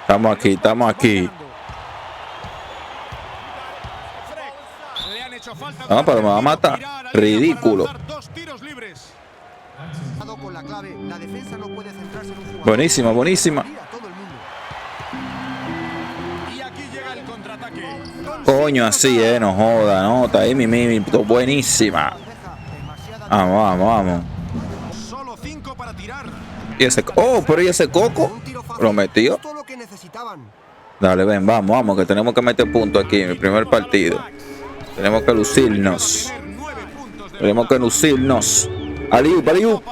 Estamos aquí, estamos aquí. No, pero me va a matar. Ridículo. Buenísima, buenísima. Coño, así, no joda, no, está ahí mi, buenísima. Vamos, vamos, vamos. Y ese, oh, pero ¿y ese coco? ¿Lo metió? Dale, ven, vamos, vamos, que tenemos que meter punto aquí en el primer partido. Tenemos que lucirnos. Tenemos que lucirnos. Aliu, aliu.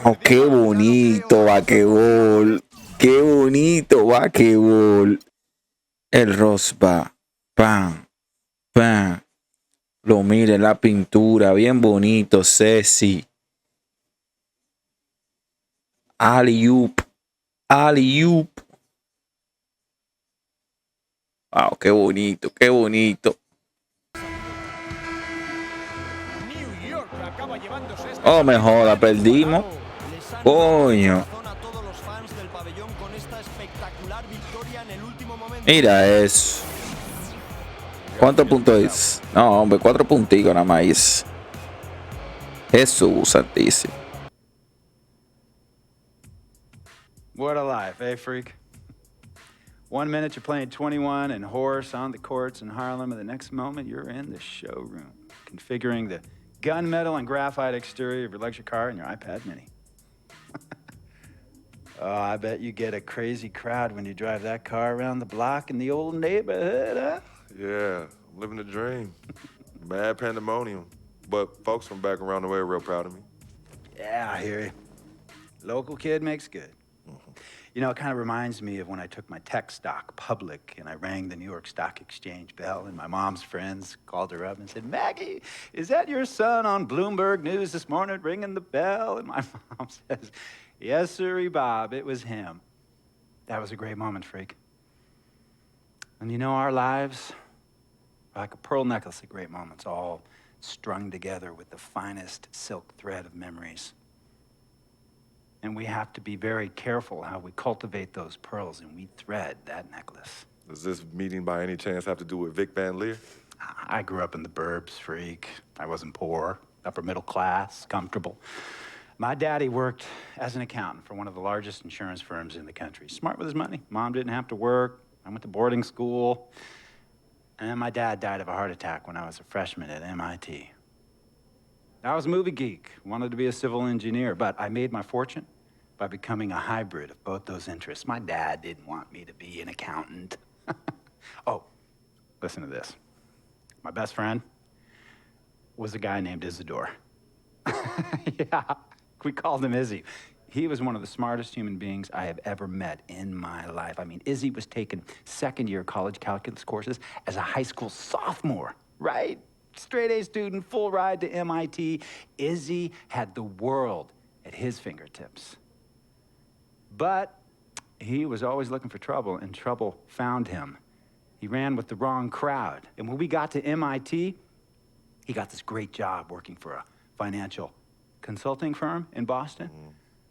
Oh, qué bonito vaquebol. Qué bonito vaquebol. El rosba. Pam, pam. Lo mire la pintura. Bien bonito, Ceci. Alley-oop. Alley-oop. Wow, qué bonito, qué bonito. Oh, me joda, perdimos. Coño. Mira eso. ¿Cuántos puntos es? No, hombre, 4 punticos nada más. Jesús santísimo. What a life, eh, freak? 1 minute you're playing 21 and horse on the courts in Harlem, and the next moment you're in the showroom, configuring the gunmetal and graphite exterior of your luxury car and your iPad mini. Oh, I bet you get a crazy crowd when you drive that car around the block in the old neighborhood, huh? Yeah, I'm living the dream. Bad pandemonium, but folks from back around the way are real proud of me. Yeah, I hear you. Local kid makes good. You know, it kind of reminds me of when I took my tech stock public and I rang the New York Stock Exchange bell and my mom's friends called her up and said, "Maggie, is that your son on Bloomberg News this morning ringing the bell?" And my mom says, "Yes, sir, Bob, it was him." That was a great moment, freak. And you know, our lives are like a pearl necklace of great moments, all strung together with the finest silk thread of memories. And we have to be very careful how we cultivate those pearls and we thread that necklace. Does this meeting by any chance have to do with Vic Van Leer? I grew up in the burbs, freak. I wasn't poor, upper middle class, comfortable. My daddy worked as an accountant for one of the largest insurance firms in the country. Smart with his money. Mom didn't have to work. I went to boarding school. And my dad died of a heart attack when I was a freshman at MIT. I was a movie geek, wanted to be a civil engineer, but I made my fortune by becoming a hybrid of both those interests. My dad didn't want me to be an accountant. Oh, listen to this. My best friend was a guy named Isidore. Yeah, we called him Izzy. He was one of the smartest human beings I have ever met in my life. I mean, Izzy was taking second-year college calculus courses as a high school sophomore, right? Straight-A student, full ride to MIT. Izzy had the world at his fingertips. But he was always looking for trouble, and trouble found him. He ran with the wrong crowd. And when we got to MIT, he got this great job working for a financial consulting firm in Boston.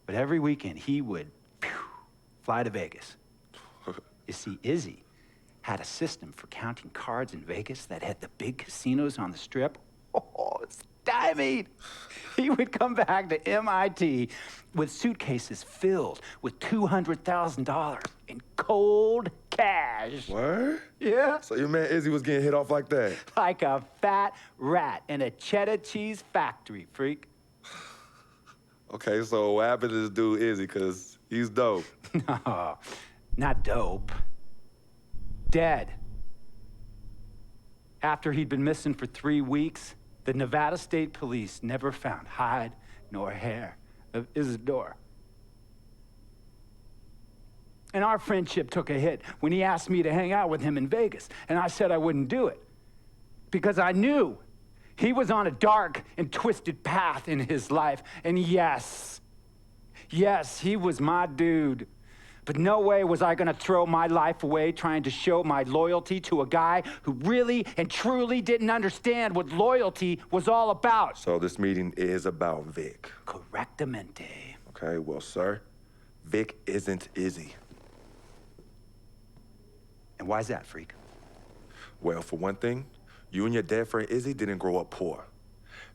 But every weekend, he would fly to Vegas. You see, Izzy had a system for counting cards in Vegas that had the big casinos on the Strip. Oh, stymied. He would come back to MIT with suitcases filled with $200,000 in cold cash. What? Yeah. So your man Izzy was getting hit off like that? Like a fat rat in a cheddar cheese factory, freak. Okay, so what happened to this dude Izzy? Because he's dope. No, not dope. Dead. After he'd been missing for 3 weeks, the Nevada State Police never found hide nor hair of Isidore. And our friendship took a hit when he asked me to hang out with him in Vegas, and I said I wouldn't do it because I knew he was on a dark and twisted path in his life. And yes, he was my dude. But no way was I gonna throw my life away trying to show my loyalty to a guy who really and truly didn't understand what loyalty was all about. So this meeting is about Vic. Correctamente. Okay, well, sir, Vic isn't Izzy. And why's that, freak? Well, for one thing, you and your dead friend Izzy didn't grow up poor.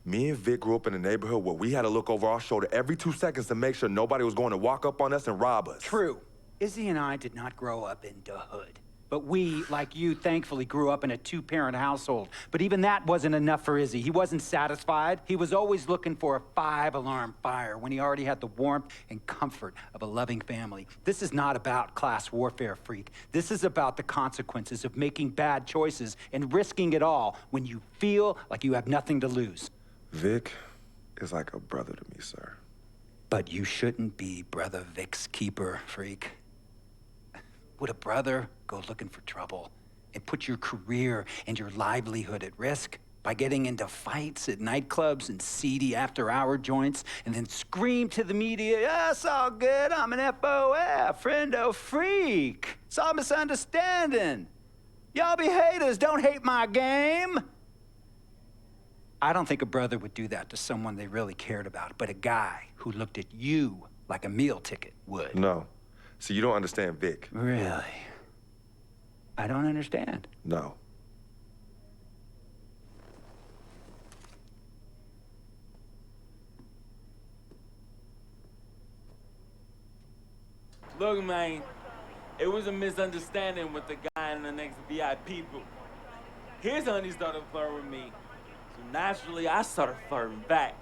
Me and Vic grew up in a neighborhood where we had to look over our shoulder every 2 seconds to make sure nobody was going to walk up on us and rob us. True. Izzy and I did not grow up in the hood. But we, like you, thankfully grew up in a two-parent household. But even that wasn't enough for Izzy. He wasn't satisfied. He was always looking for a 5-alarm fire when he already had the warmth and comfort of a loving family. This is not about class warfare, freak. This is about the consequences of making bad choices and risking it all when you feel like you have nothing to lose. Vic is like a brother to me, sir. But you shouldn't be Brother Vic's keeper, freak. Would a brother go looking for trouble and put your career and your livelihood at risk by getting into fights at nightclubs and seedy after-hour joints and then scream to the media, yeah, it's all good, I'm an FOF, friendo freak. It's all misunderstanding. Y'all be haters, don't hate my game. I don't think a brother would do that to someone they really cared about, but a guy who looked at you like a meal ticket would. No. See, you don't understand Vic. Really? I don't understand. No. Look, man, it was a misunderstanding with the guy in the next VIP booth. His honey started flirting with me, so naturally I started flirting back.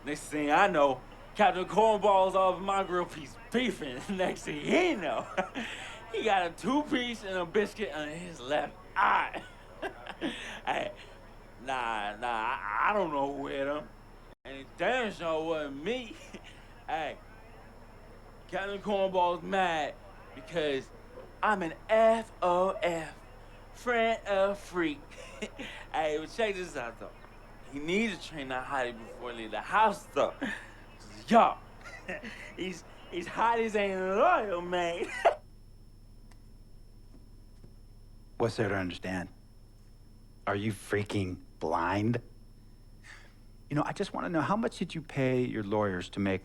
Next thing I know, Captain Cornball's off my grill piece beefing. Next thing he know, he got a 2-piece and a biscuit on his left eye. Hey, I don't know who hit him. And it damn sure wasn't me. Hey, Captain Cornball's mad because I'm an FOF, friend of freak. Hey, but check this out though. He needs to train that hottie before he leave the house though. Yo, he's hotties ain't loyal, man. What's there to understand? Are you freaking blind? You know, I just want to know, how much did you pay your lawyers to make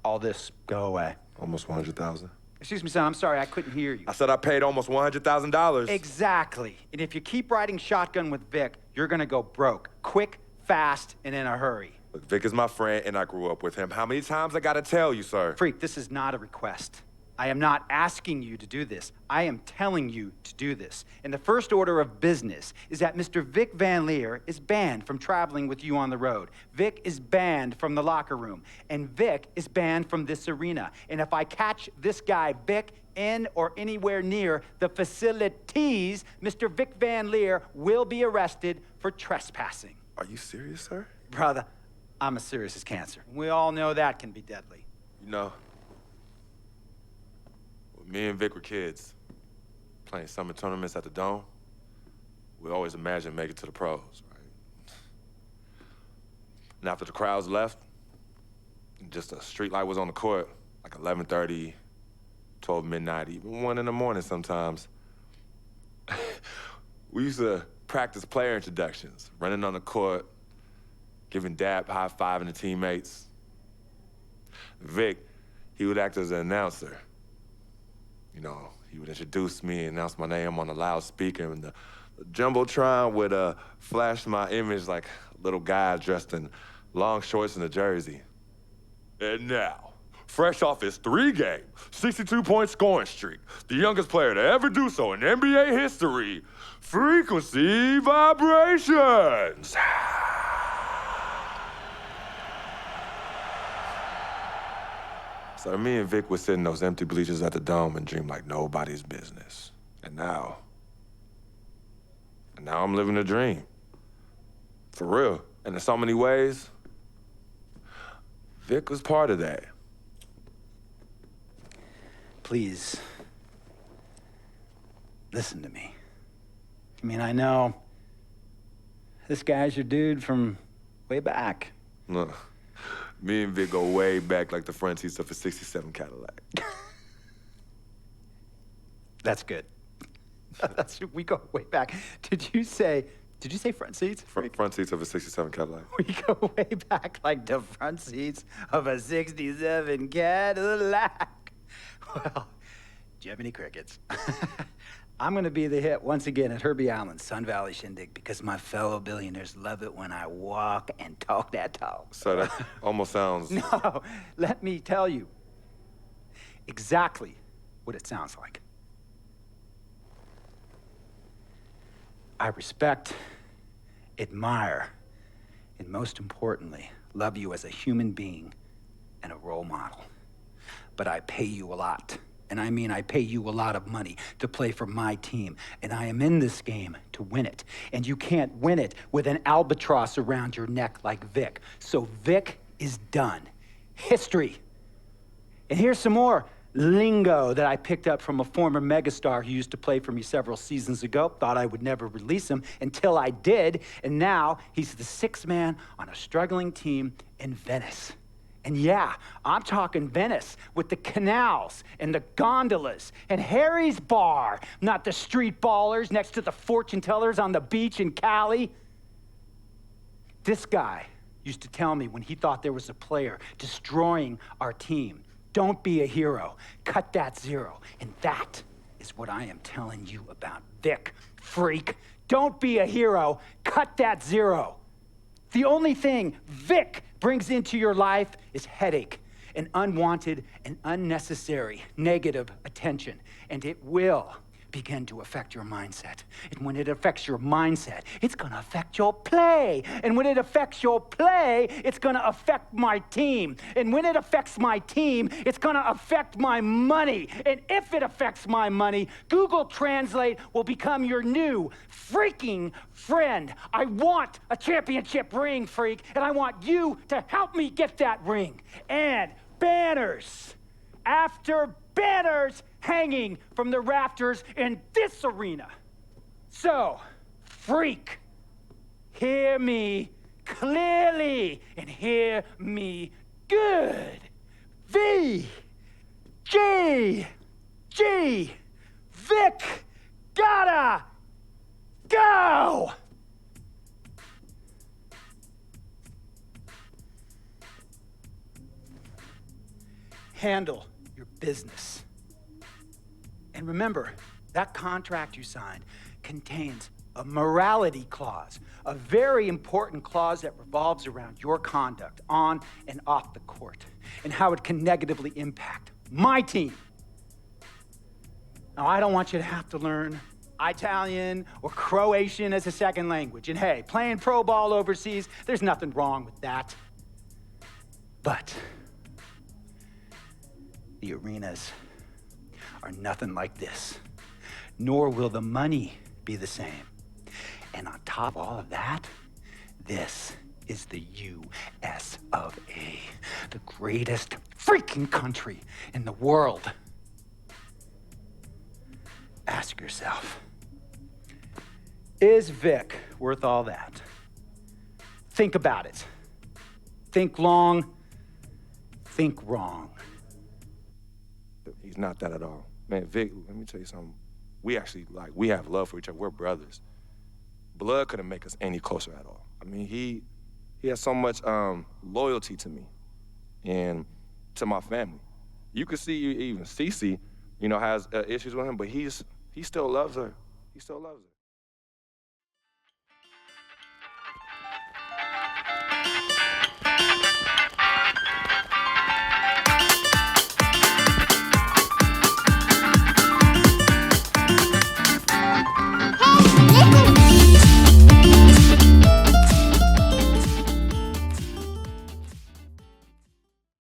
all this go away? Almost 100,000. Excuse me, son, I'm sorry, I couldn't hear you. I said I paid almost $100,000. Exactly. And if you keep riding shotgun with Vic, you're gonna go broke. Quick, fast, and in a hurry. Look, Vic is my friend, and I grew up with him. How many times I gotta tell you, sir? Freak, this is not a request. I am not asking you to do this. I am telling you to do this. And the first order of business is that Mr. Vic Van Leer is banned from traveling with you on the road. Vic is banned from the locker room. And Vic is banned from this arena. And if I catch this guy, Vic, in or anywhere near the facilities, Mr. Vic Van Leer will be arrested for trespassing. Are you serious, sir? Brother, I'm as serious as cancer. We all know that can be deadly. You know, when me and Vic were kids, playing summer tournaments at the Dome, we always imagined making it to the pros, right? And after the crowds left, just a street light was on the court, like 11:30, 12 midnight, even 1 in the morning sometimes. We used to practice player introductions, running on the court, giving dap, high-fiving the teammates. Vic, he would act as an announcer. You know, he would introduce me, announce my name on the loudspeaker, and the Jumbotron would flash my image like a little guy dressed in long shorts and a jersey. And now, fresh off his 3-game, 62-point scoring streak, the youngest player to ever do so in NBA history, Frequency Vibrations. So me and Vic would sit in those empty bleachers at the Dome and dream like nobody's business. And now I'm living a dream. For real. And in so many ways, Vic was part of that. Please, listen to me. I mean, I know this guy's your dude from way back. Look, me and Vic go way back like the front seats of a '67 Cadillac. That's good. We go way back. Did you say front seats? Front seats of a 67 Cadillac. We go way back like the front seats of a 67 Cadillac. Well, Jiminy Crickets. I'm going to be the hit once again at Herbie Allen's Sun Valley Shindig because my fellow billionaires love it when I walk and talk that talk. So that almost sounds... No, let me tell you exactly what it sounds like. I respect, admire, and most importantly, love you as a human being and a role model. But I pay you a lot. And I mean, I pay you a lot of money to play for my team. And I am in this game to win it. And you can't win it with an albatross around your neck like Vic. So Vic is done. History. And here's some more lingo that I picked up from a former megastar who used to play for me several seasons ago. Thought I would never release him until I did. And now he's the sixth man on a struggling team in Venice. And yeah, I'm talking Venice with the canals and the gondolas and Harry's bar, not the street ballers next to the fortune tellers on the beach in Cali. This guy used to tell me when he thought there was a player destroying our team, don't be a hero, cut that zero. And that is what I am telling you about Vic, freak. Don't be a hero, cut that zero. The only thing Vic brings into your life is headache and unwanted and unnecessary negative attention. And it will begin to affect your mindset. And when it affects your mindset, it's gonna affect your play. And when it affects your play, it's gonna affect my team. And when it affects my team, it's gonna affect my money. And if it affects my money, Google Translate will become your new freaking friend. I want a championship ring, freak, and I want you to help me get that ring. And banners after banners hanging from the rafters in this arena. So, freak, hear me clearly and hear me good. V, G, Vic, gotta go! Handle your business. And remember, that contract you signed contains a morality clause, a very important clause that revolves around your conduct on and off the court, and how it can negatively impact my team. Now, I don't want you to have to learn Italian or Croatian as a second language. And hey, playing pro ball overseas, there's nothing wrong with that. But the arenas are nothing like this, nor will the money be the same. And on top of all of that, this is the US of A, the greatest freaking country in the world. Ask yourself, is Vic worth all that? Think about it. Think long, think wrong. He's not that at all. Man, Vic, let me tell you something. We actually, we have love for each other. We're brothers. Blood couldn't make us any closer at all. I mean, he has so much loyalty to me and to my family. You could see even Cece, has issues with him, but he still loves her. He still loves her.